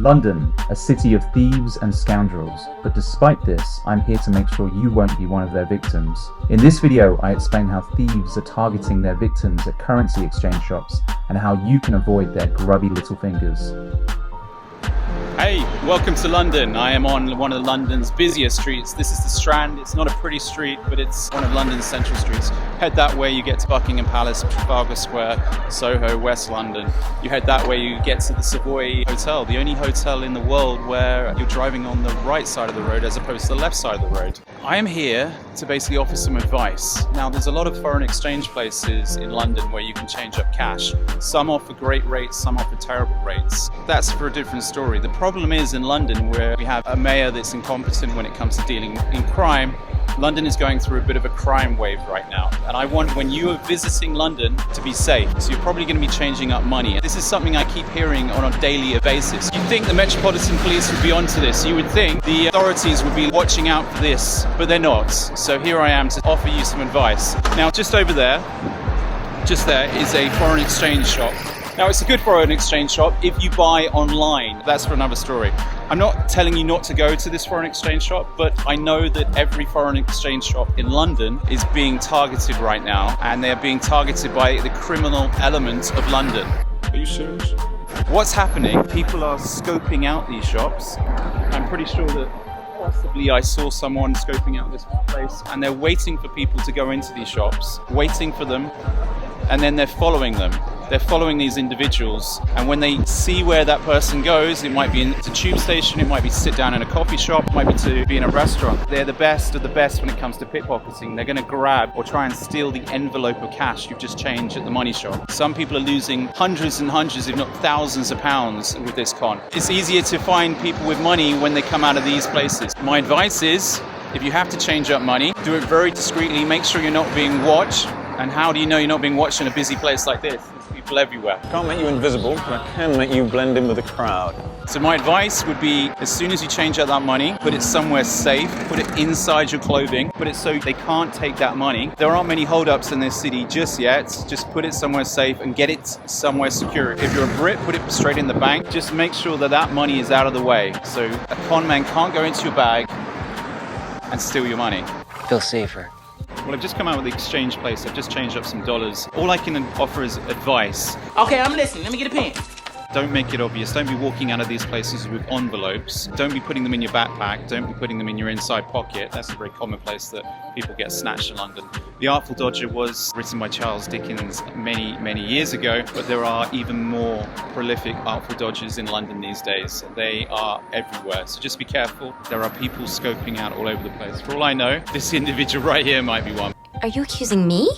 London, a city of thieves and scoundrels, but despite this, I'm here to make sure you won't be one of their victims. In this video, I explain how thieves are targeting their victims at currency exchange shops and how you can avoid their grubby little fingers. Hey, welcome to London. I am on one of London's busiest streets. This is the Strand. It's not a pretty street, but it's one of London's central streets. Head that way, you get to Buckingham Palace, Trafalgar Square, Soho, West London. You head that way, you get to the Savoy Hotel, the only hotel in the world where you're driving on the right side of the road as opposed to the left side of the road. I am here to basically offer some advice. Now, there's a lot of foreign exchange places in London where you can change up cash. Some offer great rates, some offer terrible rates. That's for a different story. The problem is in London, where we have a mayor that's incompetent when it comes to dealing in crime. London is going through a bit of a crime wave right now, and I want, when you are visiting London, to be safe. So you're probably going to be changing up money. This is something I keep hearing on a daily basis. You'd think the Metropolitan Police would be onto this. You would think the authorities would be watching out for this, but they're not. So here I am to offer you some advice. Now, just over there, just there is a foreign exchange shop. Now, it's a good foreign exchange shop if you buy online. That's for another story. I'm not telling you not to go to this foreign exchange shop, but I know that every foreign exchange shop in London is being targeted right now, and they're being targeted by the criminal element of London. Are you serious? What's happening? People are scoping out these shops. I'm pretty sure that possibly I saw someone scoping out this place, and they're waiting for people to go into these shops, waiting for them, and then they're following them. They're following these individuals, and when they see where that person goes, it might be in the tube station, it might be to sit down in a coffee shop, it might be to be in a restaurant. They're the best of the best when it comes to pickpocketing. They're going to grab or try and steal the envelope of cash you've just changed at the money shop. Some people are losing hundreds and hundreds, if not thousands of pounds with this con. It's easier to find people with money when they come out of these places. My advice is, if you have to change up money, do it very discreetly, make sure you're not being watched. And how do you know you're not being watched in a busy place like this? There's people everywhere. Can't make you invisible, but I can make you blend in with the crowd. So my advice would be, as soon as you change out that money, put it somewhere safe, put it inside your clothing, put it so they can't take that money. There aren't many holdups in this city just yet. Just put it somewhere safe and get it somewhere secure. If you're a Brit, put it straight in the bank. Just make sure that that money is out of the way. So a con man can't go into your bag and steal your money. Feel safer. Well, I've just come out with the exchange place. I've just changed up some dollars. All I can offer is advice. Okay, I'm listening. Let me get a pen. Don't make it obvious. Don't be walking out of these places with envelopes. Don't be putting them in your backpack. Don't be putting them in your inside pocket. That's a very common place that people get snatched in London. The Artful Dodger was written by Charles Dickens many, many years ago, but there are even more prolific Artful Dodgers in London these days. They are everywhere, so just be careful. There are people scoping out all over the place. For all I know, this individual right here might be one. Are you accusing me?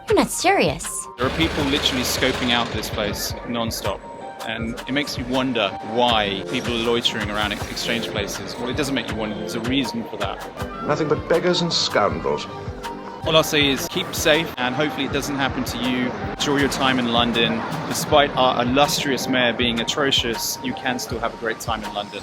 You're not serious. There are people literally scoping out this place non-stop. And it makes you wonder why people are loitering around exchange places. Well, it doesn't make you wonder. There's a reason for that. Nothing but beggars and scoundrels. All I'll say is keep safe, and hopefully it doesn't happen to you. Enjoy your time in London. Despite our illustrious mayor being atrocious, you can still have a great time in London.